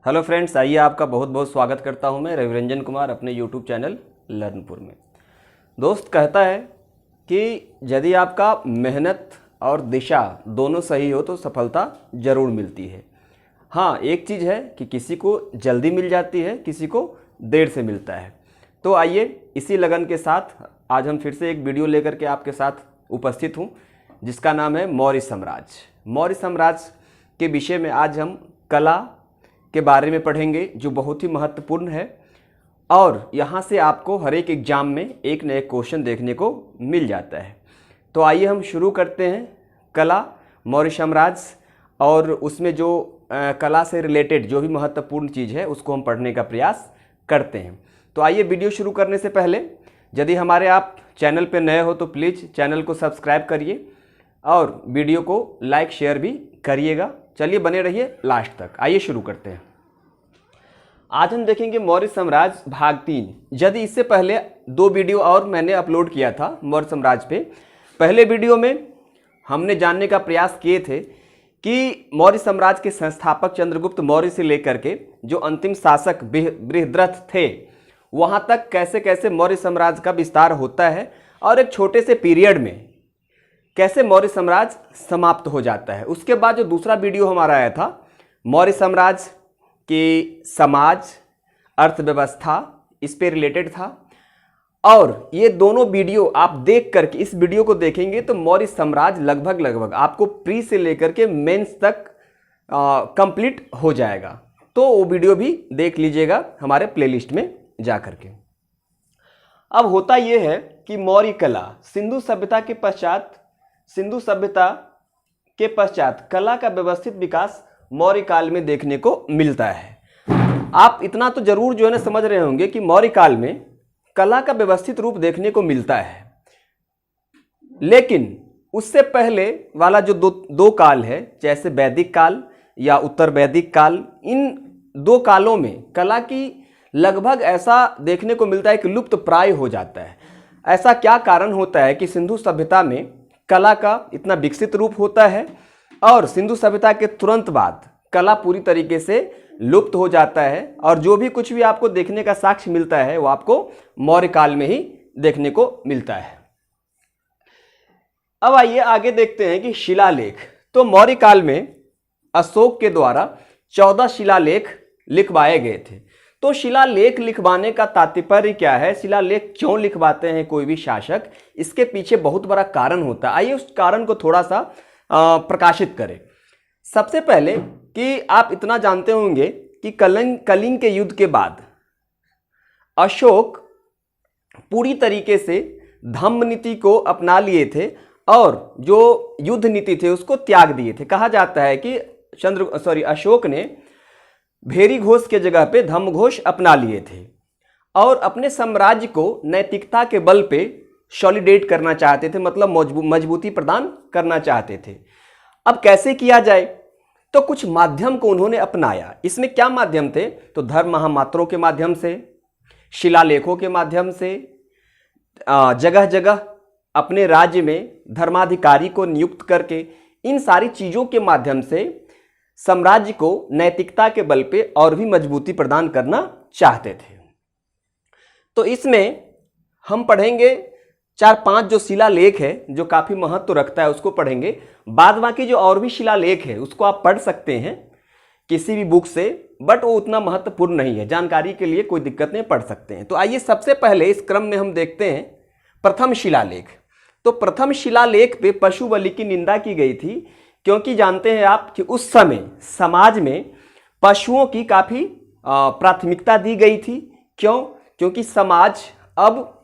Hello friends, आइए आपका बहुत बहुत स्वागत करता हूं मैं रविरंजन कुमार अपने यूट्यूब चैनल लर्नपुर में। दोस्त कहता है कि यदि आपका मेहनत और दिशा दोनों सही हो तो सफलता ज़रूर मिलती है। हाँ, एक चीज़ है कि किसी को जल्दी मिल जाती है, किसी को देर से मिलता है। तो आइए इसी लगन के साथ आज हम फिर से एक वीडियो लेकर के आपके साथ उपस्थित हूँ, जिसका नाम है मौर्य साम्राज्य। मौर्य साम्राज्य के विषय में आज हम कला के बारे में पढ़ेंगे, जो बहुत ही महत्वपूर्ण है और यहाँ से आपको हर एक एग्जाम में एक न एक क्वेश्चन देखने को मिल जाता है। तो आइए हम शुरू करते हैं कला, मौर्य साम्राज्य और उसमें जो कला से रिलेटेड जो भी महत्वपूर्ण चीज़ है उसको हम पढ़ने का प्रयास करते हैं। तो आइए वीडियो शुरू करने से पहले यदि हमारे आप चैनल पर नए हो तो प्लीज़ चैनल को सब्सक्राइब करिए और वीडियो को लाइक शेयर भी करिएगा। चलिए बने रहिए लास्ट तक। आइए शुरू करते हैं। आज हम देखेंगे मौर्य साम्राज्य भाग 3। यदि इससे पहले 2 वीडियो और मैंने अपलोड किया था मौर्य साम्राज्य पे। पहले वीडियो में हमने जानने का प्रयास किए थे कि मौर्य साम्राज्य के संस्थापक चंद्रगुप्त मौर्य से लेकर के जो अंतिम शासक बृहद्रथ थे वहाँ तक कैसे कैसे मौर्य साम्राज्य का विस्तार होता है और एक छोटे से पीरियड में कैसे मौर्य साम्राज्य समाप्त हो जाता है। उसके बाद जो दूसरा वीडियो हमारा आया था मौर्य साम्राज्य के समाज अर्थव्यवस्था, इस पे रिलेटेड था। और ये दोनों वीडियो आप देख करके इस वीडियो को देखेंगे तो मौर्य साम्राज्य लगभग आपको प्री से लेकर के मेंस तक कंप्लीट हो जाएगा। तो वो वीडियो भी देख लीजिएगा हमारे प्लेलिस्ट में जा करके। अब होता ये है कि मौर्य कला सिंधु सभ्यता के पश्चात कला का व्यवस्थित विकास मौर्य काल में देखने को मिलता है। आप इतना तो जरूर जो है ना समझ रहे होंगे कि मौर्य काल में कला का व्यवस्थित रूप देखने को मिलता है, लेकिन उससे पहले वाला जो दो काल है, जैसे वैदिक काल या उत्तर वैदिक काल, इन 2 कालों में कला की लगभग ऐसा देखने को मिलता है कि लुप्त प्राय हो जाता है। ऐसा क्या कारण होता है कि सिंधु सभ्यता में कला का इतना विकसित रूप होता है और सिंधु सभ्यता के तुरंत बाद कला पूरी तरीके से लुप्त हो जाता है और जो भी कुछ भी आपको देखने का साक्ष्य मिलता है वो आपको मौर्य काल में ही देखने को मिलता है। अब आइए आगे देखते हैं कि शिलालेख। तो मौर्य काल में अशोक के द्वारा 14 शिलालेख लिखवाए गए थे। तो शिलालेख लिखवाने का तात्पर्य क्या है, शिलालेख क्यों लिखवाते हैं कोई भी शासक, इसके पीछे बहुत बड़ा कारण होता है। आइए उस कारण को थोड़ा सा प्रकाशित करें। सबसे पहले कि आप इतना जानते होंगे कि कलिंग के युद्ध के बाद अशोक पूरी तरीके से धम्म नीति को अपना लिए थे और जो युद्ध नीति थे उसको त्याग दिए थे। कहा जाता है कि अशोक ने भेरी घोष के जगह पे धम्म घोष अपना लिए थे और अपने साम्राज्य को नैतिकता के बल पे सॉलिडेट करना चाहते थे, मतलब मजबूती प्रदान करना चाहते थे। अब कैसे किया जाए, तो कुछ माध्यम को उन्होंने अपनाया। इसमें क्या माध्यम थे, तो धर्म महामात्रों के माध्यम से, शिलालेखों के माध्यम से, जगह जगह अपने राज्य में धर्माधिकारी को नियुक्त करके, इन सारी चीज़ों के माध्यम से साम्राज्य को नैतिकता के बल पे और भी मजबूती प्रदान करना चाहते थे। तो इसमें हम पढ़ेंगे 4-5 जो शिलालेख है जो काफ़ी महत्व रखता है उसको पढ़ेंगे। बाद बाकी जो और भी शिलालेख है उसको आप पढ़ सकते हैं किसी भी बुक से, बट वो उतना महत्वपूर्ण नहीं है, जानकारी के लिए कोई दिक्कत नहीं, पढ़ सकते हैं। तो आइए सबसे पहले इस क्रम में हम देखते हैं प्रथम शिलालेख। तो प्रथम शिलालेख पे पशु बलि की निंदा की गई थी, क्योंकि जानते हैं आप कि उस समय समाज में पशुओं की काफ़ी प्राथमिकता दी गई थी। क्यों? क्योंकि समाज अब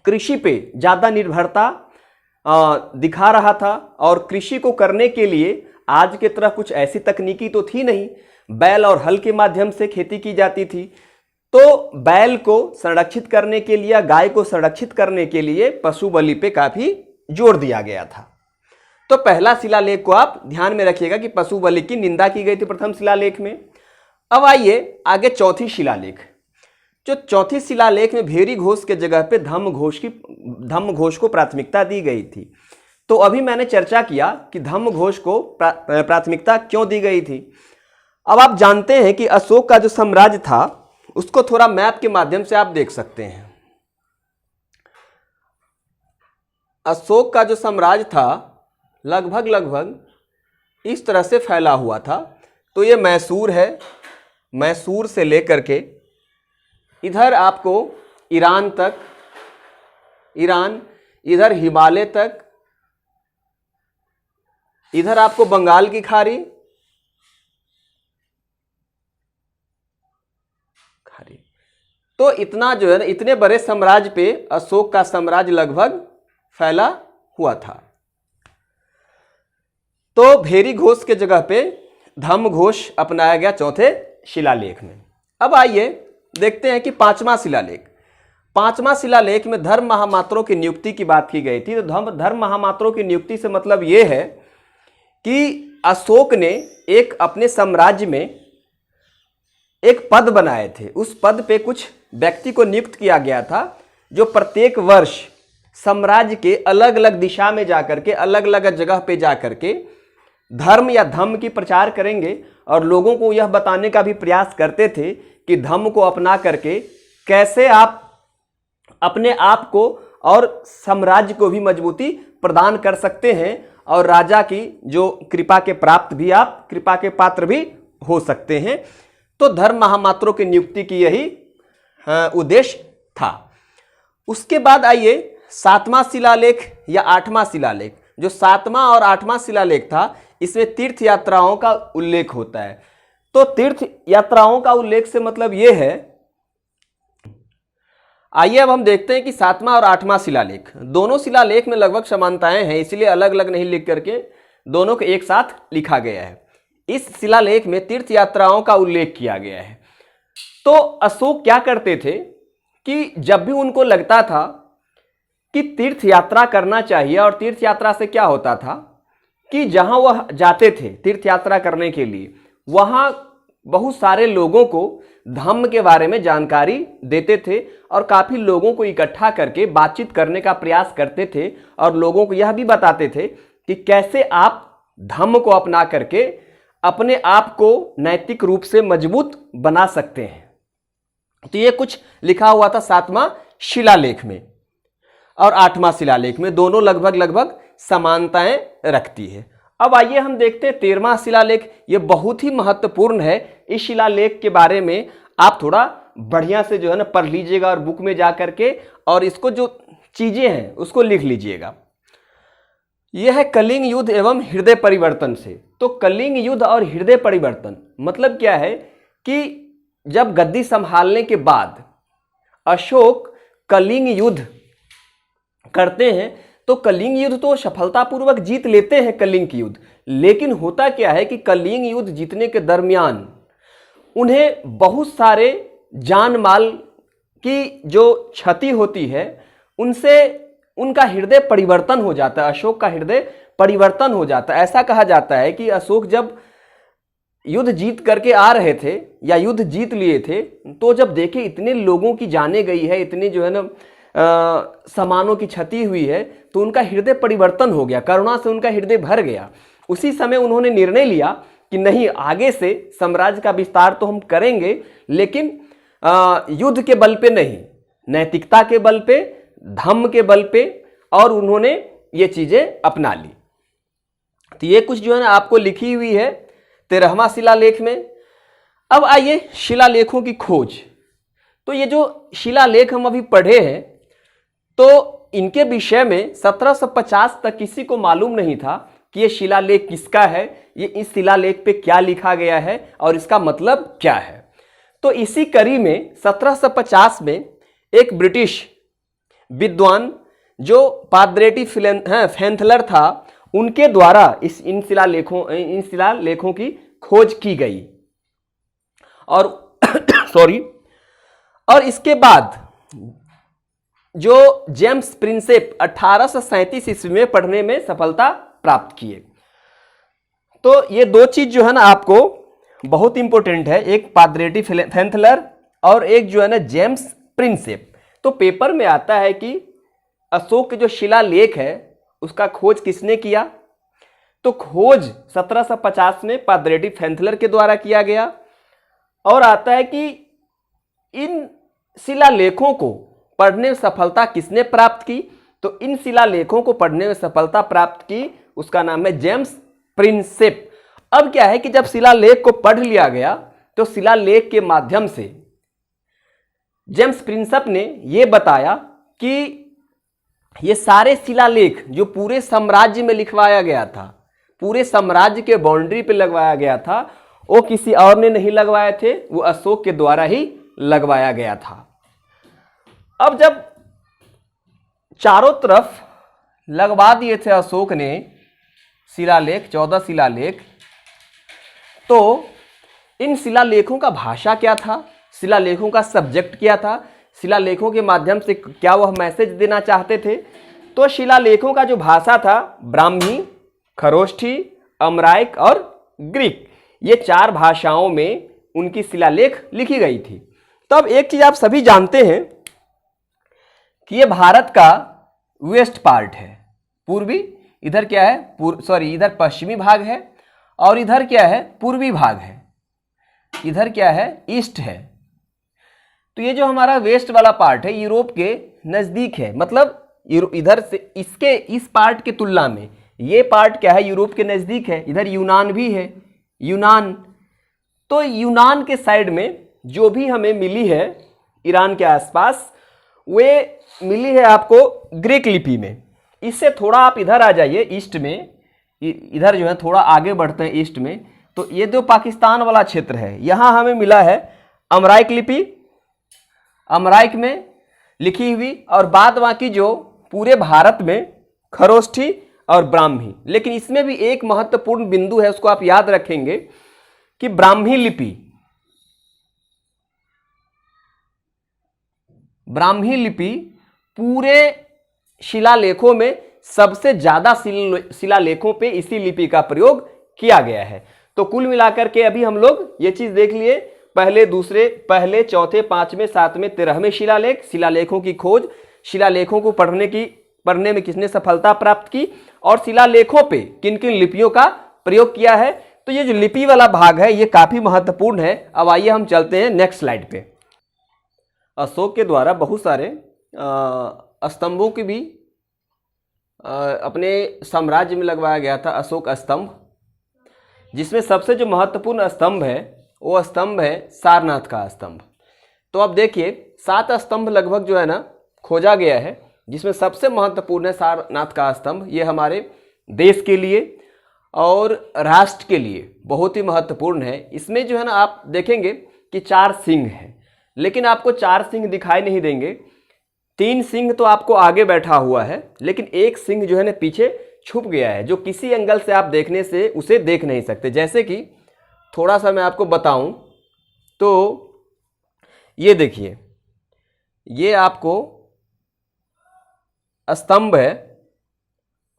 कृषि पे ज़्यादा निर्भरता दिखा रहा था और कृषि को करने के लिए आज के तरह कुछ ऐसी तकनीकी तो थी नहीं, बैल और हल के माध्यम से खेती की जाती थी। तो बैल को संरक्षित करने के लिए, गाय को संरक्षित करने के लिए पशु बलि पे काफ़ी जोर दिया गया था। तो पहला शिलालेख को आप ध्यान में रखिएगा कि पशु बलि की निंदा की गई थी प्रथम शिलालेख में। अब आगे चौथी शिलालेख। जो चौथी शिलालेख में भेरी घोष के जगह पे धम्म घोष को प्राथमिकता दी गई थी। तो अभी मैंने चर्चा किया कि धम्म घोष को प्राथमिकता क्यों दी गई थी। अब आप जानते हैं कि अशोक का जो साम्राज्य था उसको थोड़ा मैप के माध्यम से आप देख सकते हैं। अशोक का जो साम्राज्य था लगभग इस तरह से फैला हुआ था। तो ये मैसूर है, मैसूर से लेकर के इधर आपको ईरान तक, ईरान, इधर हिमालय तक, इधर आपको बंगाल की खाड़ी, तो इतना जो है ना, इतने बड़े साम्राज्य पे अशोक का साम्राज्य लगभग फैला हुआ था। तो भेरी घोष के जगह पे धम्म घोष अपनाया गया चौथे शिलालेख में। अब आइए देखते हैं कि पांचवा शिलालेख। पांचवा शिलालेख में धर्म महामात्रों की नियुक्ति की बात की गई थी। तो धर्म महामात्रों की नियुक्ति से मतलब यह है कि अशोक ने एक अपने साम्राज्य में एक पद बनाए थे। उस पद पे कुछ व्यक्ति को नियुक्त किया गया था जो प्रत्येक वर्ष साम्राज्य के अलग अलग दिशा में जाकर के, अलग अलग जगह पे जाकर के धर्म या धम्म की प्रचार करेंगे और लोगों को यह बताने का भी प्रयास करते थे कि धम्म को अपना करके कैसे आप अपने आप को और साम्राज्य को भी मजबूती प्रदान कर सकते हैं और राजा की जो कृपा के प्राप्त भी, आप कृपा के पात्र भी हो सकते हैं। तो धर्म महामात्रों की नियुक्ति की यही उद्देश्य था। उसके बाद आइए सातवां शिलालेख या आठवां शिलालेख। जो सातवां और आठवां शिलालेख था इसमें तीर्थ यात्राओं का उल्लेख होता है। तो तीर्थ यात्राओं का उल्लेख से मतलब यह है, आइए अब हम देखते हैं कि सातवां और आठवां शिलालेख, दोनों शिलालेख में लगभग समानताएं हैं, इसलिए अलग अलग नहीं लिख करके दोनों को एक साथ लिखा गया है। इस शिलालेख में तीर्थ यात्राओं का उल्लेख किया गया है। तो अशोक क्या करते थे कि जब भी उनको लगता था कि तीर्थ यात्रा करना चाहिए, और तीर्थ यात्रा से क्या होता था कि जहां वह जाते थे तीर्थ यात्रा करने के लिए, वहां बहुत सारे लोगों को धम्म के बारे में जानकारी देते थे और काफी लोगों को इकट्ठा करके बातचीत करने का प्रयास करते थे और लोगों को यह भी बताते थे कि कैसे आप धम्म को अपना करके अपने आप को नैतिक रूप से मजबूत बना सकते हैं। तो ये कुछ लिखा हुआ था सातवां शिलालेख में और आठवां शिलालेख में, दोनों लगभग समानताएं रखती है। अब आइए हम देखते हैं 13वां शिलालेख। ये बहुत ही महत्वपूर्ण है। इस शिलालेख के बारे में आप थोड़ा बढ़िया से जो है ना पढ़ लीजिएगा और बुक में जा करके, और इसको जो चीजें हैं उसको लिख लीजिएगा। यह है कलिंग युद्ध एवं हृदय परिवर्तन से। तो कलिंग युद्ध और हृदय परिवर्तन मतलब क्या है कि जब गद्दी संभालने के बाद अशोक कलिंग युद्ध करते हैं, तो कलिंग युद्ध तो सफलतापूर्वक जीत लेते हैं कलिंग की युद्ध, लेकिन होता क्या है कि कलिंग युद्ध जीतने के दरमियान उन्हें बहुत सारे जान माल की जो क्षति होती है उनसे उनका हृदय परिवर्तन हो जाता है, अशोक का हृदय परिवर्तन हो जाता है। ऐसा कहा जाता है कि अशोक जब युद्ध जीत करके आ रहे थे या युद्ध जीत लिए थे, तो जब देखे इतने लोगों की जाने गई है, इतने जो है ना सामानों की क्षति हुई है, तो उनका हृदय परिवर्तन हो गया, करुणा से उनका हृदय भर गया। उसी समय उन्होंने निर्णय लिया कि नहीं, आगे से साम्राज्य का विस्तार तो हम करेंगे, लेकिन युद्ध के बल पे नहीं, नैतिकता के बल पे, धम्म के बल पे, और उन्होंने ये चीजें अपना ली। तो ये कुछ जो है ना आपको लिखी हुई है 13वां शिलालेख में। अब आइए शिलालेखों की खोज। तो ये जो शिलालेख हम अभी पढ़े हैं, तो इनके विषय में 1750 तक किसी को मालूम नहीं था कि ये शिलालेख किसका है, ये इस शिलालेख पे क्या लिखा गया है और इसका मतलब क्या है। तो इसी कड़ी में 1750 में एक ब्रिटिश विद्वान जो पाद्रेटी फैंथलर था, उनके द्वारा इन शिलालेखों की खोज की गई और और इसके बाद जो जेम्स प्रिंसेप 1837 ईस्वी में पढ़ने में सफलता प्राप्त किए। तो ये दो चीज जो है ना आपको बहुत इंपॉर्टेंट है, एक पाद्रेटी फैंथलर और एक जो है ना जेम्स प्रिंसेप। तो पेपर में आता है कि अशोक के जो शिलालेख है उसका खोज किसने किया, तो खोज 1750 में पादरेडी फैंथलर के द्वारा किया गया। और आता है कि इन शिलालेखों को पढ़ने में सफलता किसने प्राप्त की, तो इन शिलालेखों को पढ़ने में सफलता प्राप्त की, उसका नाम है जेम्स प्रिंसेप। अब क्या है कि जब शिलालेख को पढ़ लिया गया तो शिलालेख के माध्यम से जेम्स प्रिंसेप ने यह बताया कि ये सारे शिलालेख जो पूरे साम्राज्य में लिखवाया गया था, पूरे साम्राज्य के बाउंड्री पे लगवाया गया था, वो किसी और ने नहीं लगवाए थे, वो अशोक के द्वारा ही लगवाया गया था। अब जब चारों तरफ लगवा दिए थे अशोक ने शिलालेख, 14 शिलालेख, तो इन शिलालेखों का भाषा क्या था, शिलालेखों का सब्जेक्ट क्या था, शिलालेखों के माध्यम से क्या वह मैसेज देना चाहते थे। तो शिलालेखों का जो भाषा था, ब्राह्मी, खरोष्ठी, अमराइक और ग्रीक, ये 4 भाषाओं में उनकी शिलालेख लिखी गई थी। तब एक चीज आप सभी जानते हैं कि ये भारत का वेस्ट पार्ट है, पूर्वी, इधर क्या है, इधर पश्चिमी भाग है, और इधर क्या है, पूर्वी भाग है, इधर क्या है, ईस्ट है। तो ये जो हमारा वेस्ट वाला पार्ट है यूरोप के नजदीक है, मतलब इधर से इसके इस पार्ट की तुलना में ये पार्ट क्या है, यूरोप के नजदीक है। इधर यूनान भी है, यूनान, तो यूनान के साइड में जो भी हमें मिली है ईरान के आसपास, वे मिली है आपको ग्रीक लिपि में। इससे थोड़ा आप इधर आ जाइए ईस्ट में, इधर जो है थोड़ा आगे बढ़ते हैं ईस्ट में, तो ये जो पाकिस्तान वाला क्षेत्र है, यहाँ हमें मिला है अमराइक लिपि, अमराइक में लिखी हुई, और बाद बाकी जो पूरे भारत में खरोष्ठी और ब्राह्मी। लेकिन इसमें भी एक महत्वपूर्ण बिंदु है, उसको आप याद रखेंगे कि ब्राह्मी लिपि पूरे शिलालेखों में सबसे ज्यादा शिलालेखों पे इसी लिपि का प्रयोग किया गया है। तो कुल मिलाकर के अभी हम लोग ये चीज देख लिए, पहले, दूसरे, पहले, चौथे, 5वें, 7वें, 13वें शिलालेख, शिलालेखों की खोज, शिलालेखों को पढ़ने में किसने सफलता प्राप्त की, और शिलालेखों पे किन किन लिपियों का प्रयोग किया है। तो ये जो लिपि वाला भाग है ये काफी महत्वपूर्ण है। अब आइए हम चलते हैं नेक्स्ट स्लाइड पे। अशोक के द्वारा बहुत सारे स्तंभों की भी अपने साम्राज्य में लगवाया गया था, अशोक स्तंभ, जिसमें सबसे जो महत्वपूर्ण स्तंभ है वो स्तंभ है सारनाथ का स्तंभ। तो अब देखिए 7 स्तंभ लगभग जो है ना खोजा गया है, जिसमें सबसे महत्वपूर्ण है सारनाथ का स्तंभ। ये हमारे देश के लिए और राष्ट्र के लिए बहुत ही महत्वपूर्ण है। इसमें जो है ना आप देखेंगे कि 4 सिंह हैं, लेकिन आपको 4 सिंह दिखाई नहीं देंगे। 3 सिंह तो आपको आगे बैठा हुआ है, लेकिन एक सिंह जो है ना पीछे छुप गया है, जो किसी एंगल से आप देखने से उसे देख नहीं सकते। जैसे कि थोड़ा सा मैं आपको बताऊं तो ये देखिए, ये आपको स्तंभ है,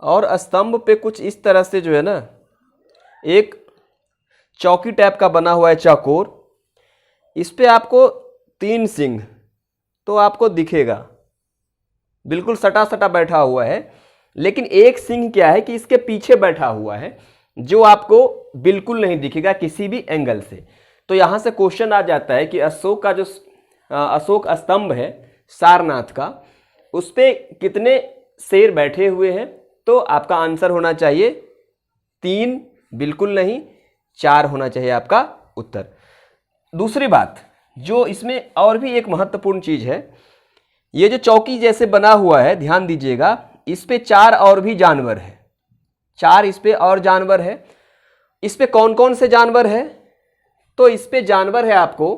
और स्तंभ पे कुछ इस तरह से जो है ना एक चौकी टाइप का बना हुआ है चौकोर, इस पे आपको 3 सिंह तो आपको दिखेगा, बिल्कुल सटा सटा बैठा हुआ है। लेकिन एक सिंह क्या है कि इसके पीछे बैठा हुआ है, जो आपको बिल्कुल नहीं दिखेगा किसी भी एंगल से। तो यहां से क्वेश्चन आ जाता है कि अशोक का जो अशोक स्तंभ है सारनाथ का, उस पे कितने शेर बैठे हुए हैं। तो आपका आंसर होना चाहिए 3, बिल्कुल नहीं 4 होना चाहिए आपका उत्तर। दूसरी बात जो इसमें और भी एक महत्वपूर्ण चीज है, ये जो चौकी जैसे बना हुआ है, ध्यान दीजिएगा, इस पे 4 और भी जानवर है, 4 इस पे और जानवर है। इस पे कौन कौन से जानवर है, तो इस पे जानवर है आपको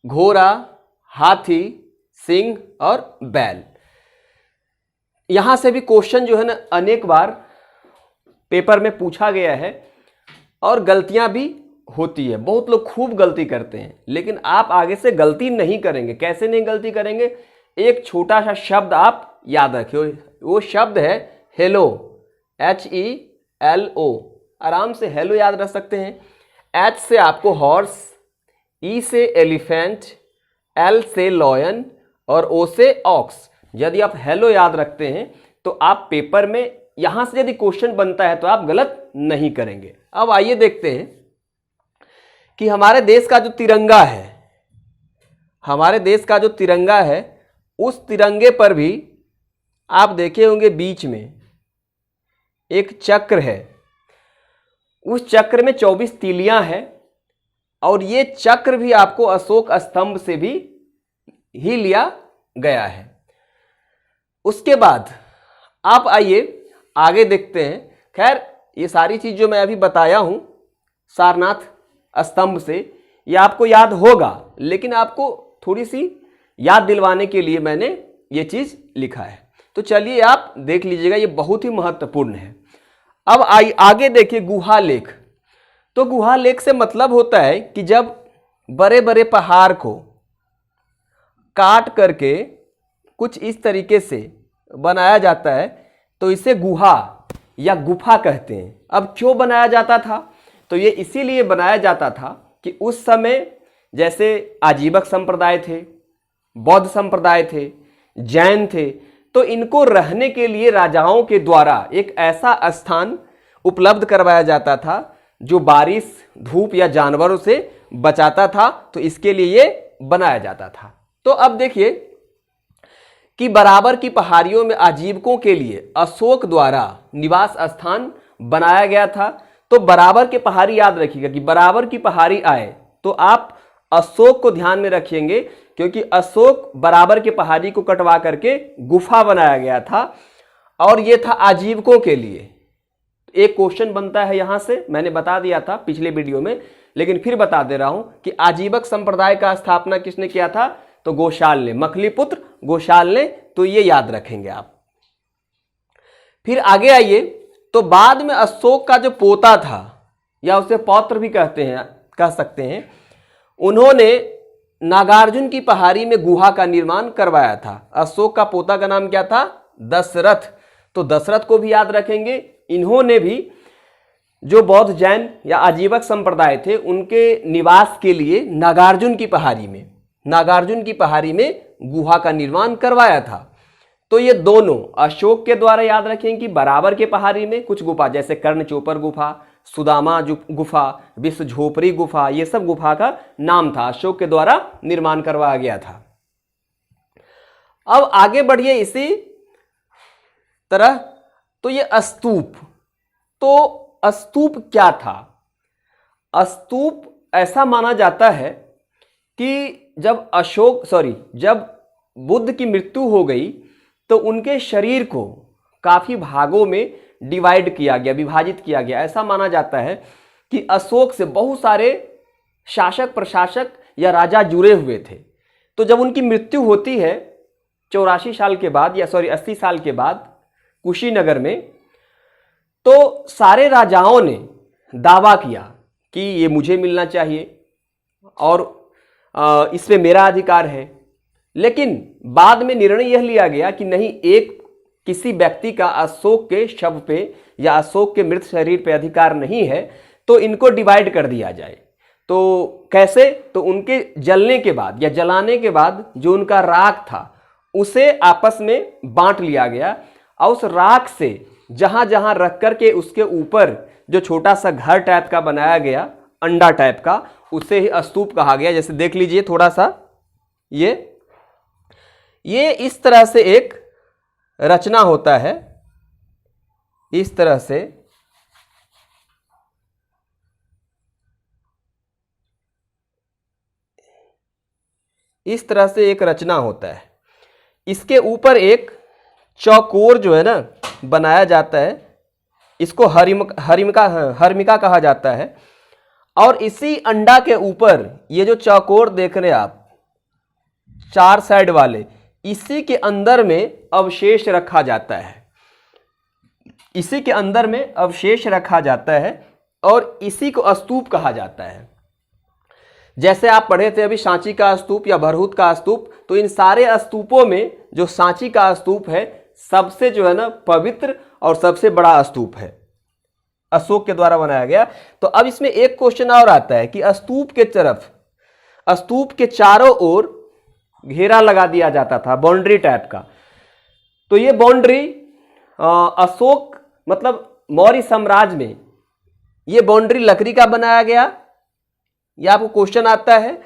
घोड़ा, हाथी, सिंह और बैल। यहां से भी क्वेश्चन जो है ना अनेक बार पेपर में पूछा गया है, और गलतियां भी होती है, बहुत लोग खूब गलती करते हैं, लेकिन आप आगे से गलती नहीं करेंगे। कैसे नहीं गलती करेंगे, एक छोटा सा शब्द आप याद रखिए, वो शब्द है हेलो, HELO, आराम से हेलो याद रख सकते हैं। H से आपको हॉर्स, E से एलिफेंट, L से लॉयन और O से ऑक्स। यदि आप हेलो याद रखते हैं तो आप पेपर में यहां से यदि क्वेश्चन बनता है तो आप गलत नहीं करेंगे। अब आइए देखते हैं कि हमारे देश का जो तिरंगा है, हमारे देश का जो तिरंगा है, उस तिरंगे पर भी आप देखे होंगे बीच में एक चक्र है। उस चक्र में 24 तीलियां हैं और ये चक्र भी आपको अशोक स्तंभ से भी ही लिया गया है। उसके बाद आप आइए आगे देखते हैं। खैर ये सारी चीज जो मैं अभी बताया हूं सारनाथ स्तंभ से, ये आपको याद होगा, लेकिन आपको थोड़ी सी याद दिलवाने के लिए मैंने ये चीज लिखा है। तो चलिए आप देख लीजिएगा, ये बहुत ही महत्वपूर्ण है। अब आगे देखिए गुहा लेख। तो गुहा लेख से मतलब होता है कि जब बड़े बड़े पहाड़ को काट करके कुछ इस तरीके से बनाया जाता है तो इसे गुहा या गुफा कहते हैं। अब क्यों बनाया जाता था? तो ये इसीलिए बनाया जाता था कि उस समय जैसे आजीवक संप्रदाय थे, बौद्ध संप्रदाय थे, जैन थे, तो इनको रहने के लिए राजाओं के द्वारा एक ऐसा स्थान उपलब्ध करवाया जाता था जो बारिश, धूप या जानवरों से बचाता था। तो इसके लिए ये बनाया जाता था। तो अब देखिए कि बराबर की पहाड़ियों में आजीवकों के लिए अशोक द्वारा निवास स्थान बनाया गया था। तो बराबर के पहाड़ी याद रखिएगा कि बराबर की पहाड़ी आए तो आप अशोक को ध्यान में रखेंगे, क्योंकि अशोक बराबर के पहाड़ी को कटवा करके गुफा बनाया गया था और यह था आजीवकों के लिए। एक क्वेश्चन बनता है यहां से, मैंने बता दिया था पिछले वीडियो में, लेकिन फिर बता दे रहा हूं कि आजीवक संप्रदाय का स्थापना किसने किया था? तो गोशाल ने, मखलीपुत्र गोशाल ने। तो ये याद रखेंगे आप। फिर आगे आइए, तो बाद में अशोक का जो पोता था, या उसे पौत्र भी कह सकते हैं, उन्होंने नागार्जुन की पहाड़ी में गुहा का निर्माण करवाया था। अशोक का पोता का नाम क्या था? दशरथ। तो दशरथ को भी याद रखेंगे। इन्होंने भी जो बौद्ध, जैन या आजीवक संप्रदाय थे उनके निवास के लिए नागार्जुन की पहाड़ी में गुहा का निर्माण करवाया था। तो ये दोनों अशोक के द्वारा याद रखें कि बराबर के पहाड़ी में कुछ गुफा, जैसे कर्णचोपर गुफा, सुदामा गुफा, विश्व झोपड़ी गुफा, ये सब गुफा का नाम था, अशोक के द्वारा निर्माण करवाया गया था। अब आगे बढ़िए इसी तरह। तो ये स्तूप, तो स्तूप क्या था? स्तूप ऐसा माना जाता है कि जब बुद्ध की मृत्यु हो गई तो उनके शरीर को काफी भागों में डिवाइड किया गया, विभाजित किया गया। ऐसा माना जाता है कि अशोक से बहुत सारे शासक, प्रशासक या राजा जुड़े हुए थे। तो जब उनकी मृत्यु होती है 84 साल के बाद, 80 साल के बाद कुशीनगर में, तो सारे राजाओं ने दावा किया कि ये मुझे मिलना चाहिए और इसमें मेरा अधिकार है। लेकिन बाद में निर्णय यह लिया गया कि नहीं, किसी व्यक्ति का अशोक के शव पे या अशोक के मृत शरीर पे अधिकार नहीं है, तो इनको डिवाइड कर दिया जाए। तो कैसे? तो उनके जलने के बाद या जलाने के बाद जो उनका राख था उसे आपस में बांट लिया गया और उस राख से जहां जहां रख करके उसके ऊपर जो छोटा सा घर टाइप का बनाया गया, अंडा टाइप का, उसे ही स्तूप कहा गया। जैसे देख लीजिए थोड़ा सा, ये इस तरह से एक रचना होता है, इस तरह से एक रचना होता है। इसके ऊपर एक चौकोर जो है ना बनाया जाता है, इसको हर्मिका कहा जाता है। और इसी अंडा के ऊपर ये जो चौकोर देख रहे हैं आप, 4 साइड वाले, इसी के अंदर में अवशेष रखा जाता है। इसी के अंदर में अवशेष रखा जाता है और इसी को स्तूप कहा जाता है। जैसे आप पढ़े थे अभी सांची का स्तूप या भरहुत का स्तूप, तो इन सारे स्तूपों में जो सांची का स्तूप है सबसे जो है ना पवित्र और सबसे बड़ा स्तूप है, अशोक के द्वारा बनाया गया। तो अब इसमें एक क्वेश्चन और आता है कि स्तूप के चारों ओर घेरा लगा दिया जाता था, बाउंड्री टाइप का। तो ये बाउंड्री अशोक मतलब मौर्य साम्राज्य में ये बाउंड्री लकड़ी का बनाया गया, यह आपको क्वेश्चन आता है।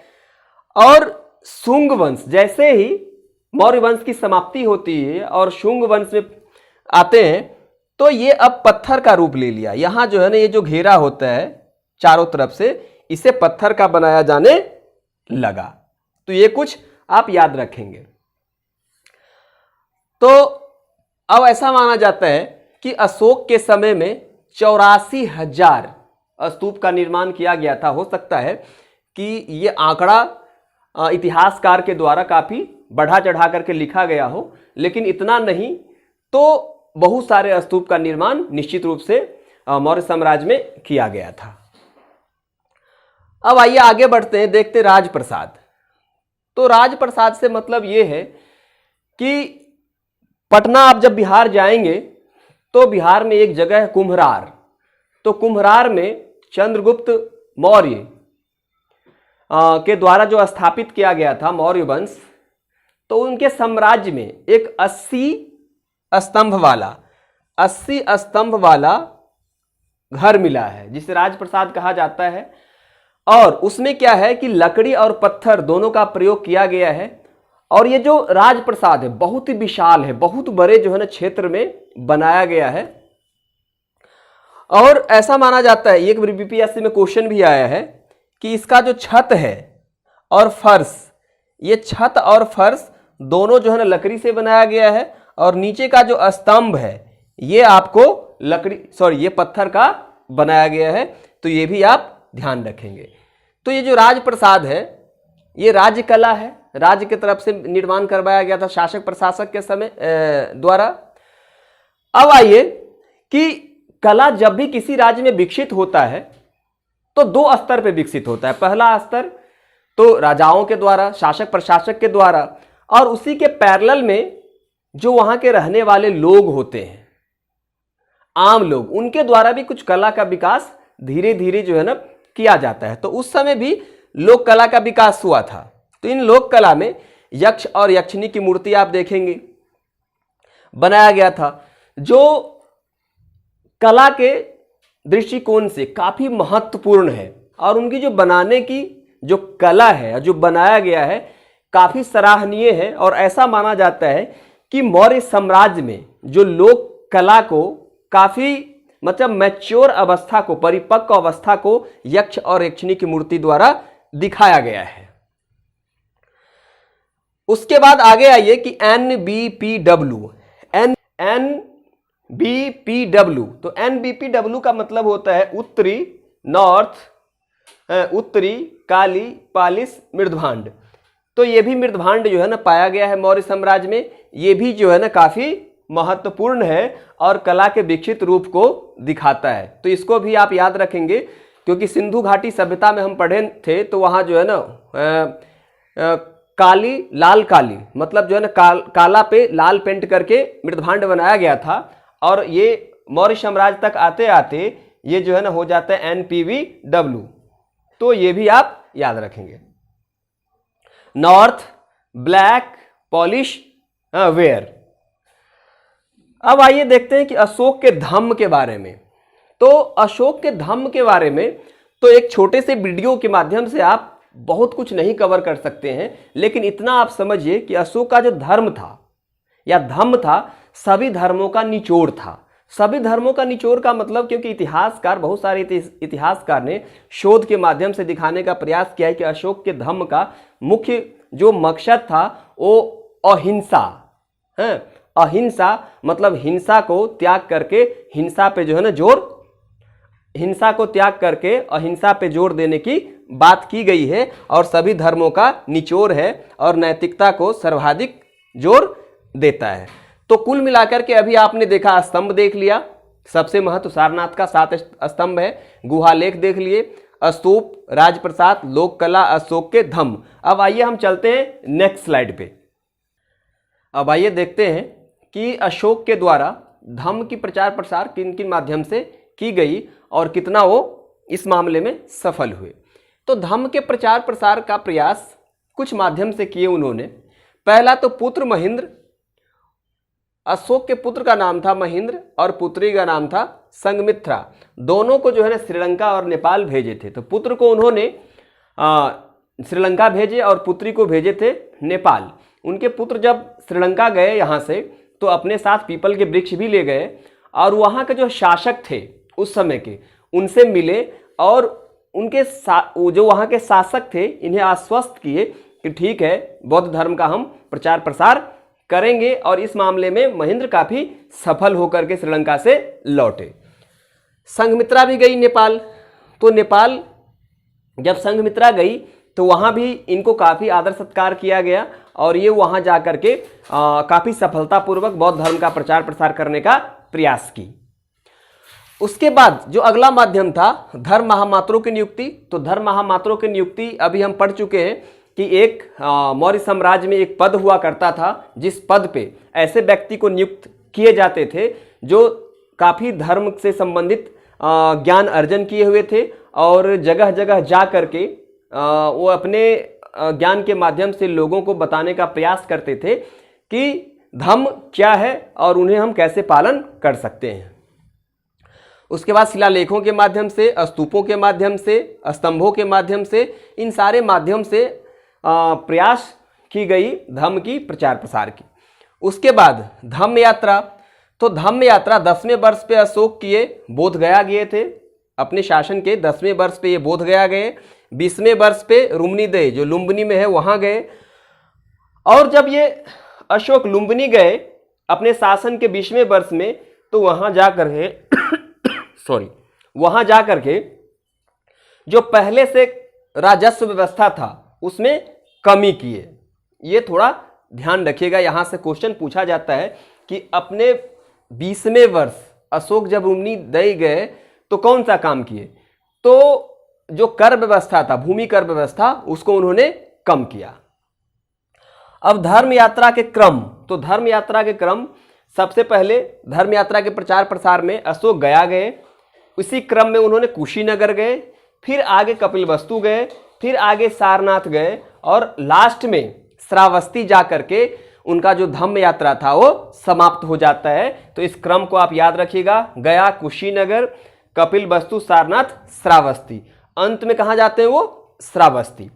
और शुंग वंश, जैसे ही मौर्य वंश की समाप्ति होती है और शुंग वंश में आते हैं तो ये अब पत्थर का रूप ले लिया। यहां जो है ना, ये जो घेरा होता है चारों तरफ से, इसे पत्थर का बनाया जाने लगा। तो ये कुछ आप याद रखेंगे। तो अब ऐसा माना जाता है कि अशोक के समय में 84,000 स्तूप का निर्माण किया गया था। हो सकता है कि ये आंकड़ा इतिहासकार के द्वारा काफी बढ़ा चढ़ा करके लिखा गया हो, लेकिन इतना नहीं। तो बहुत सारे स्तूप का निर्माण निश्चित रूप से मौर्य साम्राज्य में किया गया था। अब आइए आगे बढ़ते हैं, देखते राजप्रसाद। तो राजप्रसाद से मतलब ये है कि पटना आप जब बिहार जाएंगे तो बिहार में एक जगह है कुम्हरार। तो कुम्हरार में चंद्रगुप्त मौर्य के द्वारा जो स्थापित किया गया था मौर्य वंश, तो उनके साम्राज्य में एक 80 स्तंभ वाला घर मिला है, जिसे राजप्रसाद कहा जाता है। और उसमें क्या है कि लकड़ी और पत्थर दोनों का प्रयोग किया गया है। और ये जो राजप्रसाद है बहुत ही विशाल है, बहुत बड़े जो है ना क्षेत्र में बनाया गया है। और ऐसा माना जाता है, एक बीपीएससी में क्वेश्चन भी आया है कि इसका जो छत है और फर्श, ये छत और फर्श दोनों जो है ना लकड़ी से बनाया गया है। और नीचे का जो स्तंभ है ये आपको ये पत्थर का बनाया गया है। तो ये भी आप ध्यान रखेंगे। तो ये जो राजप्रसाद है ये राज्य कला है, राज्य की तरफ से निर्माण करवाया गया था शासक प्रशासक के समय द्वारा। अब आइए कि कला जब भी किसी राज्य में विकसित होता है तो 2 स्तर पे विकसित होता है। पहला स्तर तो राजाओं के द्वारा, शासक प्रशासक के द्वारा, और उसी के पैरेलल में जो वहां के रहने वाले लोग होते हैं, आम लोग, उनके द्वारा भी कुछ कला का विकास धीरे धीरे जो है ना किया जाता है। तो उस समय भी लोक कला का विकास हुआ था। तो इन लोक कला में यक्ष और यक्षिणी की मूर्ति आप देखेंगे बनाया गया था, जो कला के दृष्टिकोण से काफी महत्वपूर्ण है। और उनकी जो बनाने की जो कला है, जो बनाया गया है, काफी सराहनीय है। और ऐसा माना जाता है कि मौर्य साम्राज्य में जो लोक कला को काफी मतलब मैच्योर अवस्था को, परिपक्व अवस्था को यक्ष और यक्षिणी की मूर्ति द्वारा दिखाया गया है। उसके बाद आगे आइए कि NBPW। NBPW, तो NBPW का मतलब होता है उत्तरी, नॉर्थ, उत्तरी काली पालिस मृदभांड। तो ये भी मृदभांड जो है ना पाया गया है मौर्य साम्राज्य में। ये भी जो है ना काफी महत्वपूर्ण है और कला के विकसित रूप को दिखाता है। तो इसको भी आप याद रखेंगे, क्योंकि सिंधु घाटी सभ्यता में हम पढ़े थे। तो वहाँ जो है ना काली लाल काली, मतलब जो है ना काला पे लाल पेंट करके मृदभांड बनाया गया था। और ये मौर्य साम्राज्य तक आते आते ये जो है ना हो जाता है NPVW। तो ये भी आप याद रखेंगे। North black polish ware. अब आइए देखते हैं कि अशोक के धम्म के बारे में। तो अशोक के धम्म के बारे में तो एक छोटे से वीडियो के माध्यम से आप बहुत कुछ नहीं कवर कर सकते हैं, लेकिन इतना आप समझिए कि अशोक का जो धर्म था या धम्म था, सभी धर्मों का निचोड़ था। सभी धर्मों का निचोड़ का मतलब, क्योंकि इतिहासकार, बहुत सारे इतिहासकार ने शोध के माध्यम से दिखाने का प्रयास किया है कि अशोक के धम्म का मुख्य जो मकसद था वो अहिंसा है। अहिंसा मतलब हिंसा को त्याग करके हिंसा पे जो है ना जोर, हिंसा को त्याग करके अहिंसा पे जोर देने की बात की गई है। और सभी धर्मों का निचोड़ है और नैतिकता को सर्वाधिक जोर देता है। तो कुल मिलाकर के अभी आपने देखा, स्तंभ देख लिया, सबसे महत्व सारनाथ का 7 स्तंभ है। गुहालेख देख लिए, स्तूप, राजप्रसाद, लोक कला, अशोक के धम्म। अब आइए हम चलते हैं नेक्स्ट स्लाइड पे। अब आइए देखते हैं कि अशोक के द्वारा धम्म की प्रचार प्रसार किन किन माध्यम से की गई और कितना वो इस मामले में सफल हुए। तो धम्म के प्रचार प्रसार का प्रयास कुछ माध्यम से किए उन्होंने। पहला तो पुत्र महेंद्र अशोक के पुत्र का नाम था महेंद्र और पुत्री का नाम था संघमित्रा। दोनों को जो है ना श्रीलंका और नेपाल भेजे थे। तो पुत्र को उन्होंने श्रीलंका भेजे और पुत्री को भेजे थे नेपाल। उनके पुत्र जब श्रीलंका गए यहाँ से तो अपने साथ पीपल के वृक्ष भी ले गए और वहाँ के जो शासक थे उस समय के उनसे मिले और उनके जो वहाँ के शासक थे इन्हें आश्वस्त किए कि ठीक है बौद्ध धर्म का हम प्रचार प्रसार करेंगे और इस मामले में महेंद्र काफ़ी सफल होकर के श्रीलंका से लौटे। संघमित्रा भी गई नेपाल। तो नेपाल जब संघमित्रा गई तो वहाँ भी इनको काफ़ी आदर सत्कार किया गया और ये वहाँ जा कर के काफ़ी सफलतापूर्वक बौद्ध धर्म का प्रचार प्रसार करने का प्रयास की। उसके बाद जो अगला माध्यम था धर्म महामात्रों की नियुक्ति। तो धर्म महामात्रों की नियुक्ति अभी हम पढ़ चुके हैं कि एक मौर्य साम्राज्य में एक पद हुआ करता था जिस पद पे ऐसे व्यक्ति को नियुक्त किए जाते थे जो काफ़ी धर्म से संबंधित ज्ञान अर्जन किए हुए थे और जगह जगह जा करके वो अपने ज्ञान के माध्यम से लोगों को बताने का प्रयास करते थे कि धर्म क्या है और उन्हें हम कैसे पालन कर सकते हैं। उसके बाद शिलालेखों के माध्यम से, स्तूपों के माध्यम से, स्तंभों के माध्यम से, इन सारे माध्यम से प्रयास की गई धम्म की प्रचार प्रसार की। उसके बाद धम्म यात्रा। तो धम्म यात्रा 10वें वर्ष पे अशोक किए बोध गया गए थे। अपने शासन के 10वें वर्ष पे ये बोध गया गए। 20वें वर्ष पे रुम्बनीदेही जो लुम्बिनी में है वहाँ गए। और जब ये अशोक लुम्बिनी गए अपने शासन के 20वें वर्ष में तो वहाँ जा कर के वहाँ जा कर के जो पहले से राजस्व व्यवस्था था उसमें कमी किए। ये थोड़ा ध्यान रखिएगा, यहाँ से क्वेश्चन पूछा जाता है कि अपने 20वें वर्ष अशोक जब रुम्बनीदेही गए तो कौन सा काम किए? तो जो कर व्यवस्था था, भूमि कर व्यवस्था, उसको उन्होंने कम किया। अब धर्म यात्रा के क्रम। तो धर्म यात्रा के क्रम, सबसे पहले धर्म यात्रा के प्रचार प्रसार में अशोक गया गए, इसी क्रम में उन्होंने कुशीनगर गए, फिर आगे कपिलवस्तु गए, फिर आगे सारनाथ गए और लास्ट में श्रावस्ती जा करके उनका जो धम्म यात्रा था वो समाप्त हो जाता है। तो इस क्रम को आप याद रखिएगा, गया, कुशीनगर, कपिलवस्तु, सारनाथ, श्रावस्ती, अंत में कहाँ जाते हैं वो? श्रावस्ती।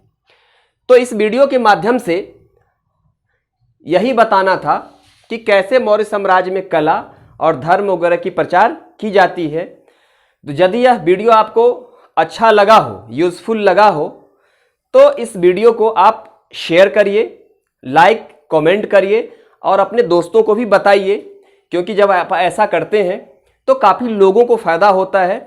तो इस वीडियो के माध्यम से यही बताना था कि कैसे मौर्य साम्राज्य में कला और धर्म वगैरह की प्रचार की जाती है। तो यदि यह वीडियो आपको अच्छा लगा हो, यूजफुल लगा हो, तो इस वीडियो को आप शेयर करिए, लाइक कमेंट करिए और अपने दोस्तों को भी बताइए, क्योंकि जब आप ऐसा करते हैं तो काफ़ी लोगों को फ़ायदा होता है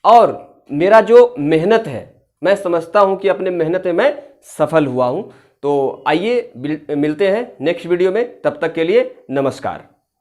और मेरा जो मेहनत है मैं समझता हूं कि अपने मेहनत में मैं सफल हुआ हूं। तो आइए मिलते हैं नेक्स्ट वीडियो में, तब तक के लिए नमस्कार।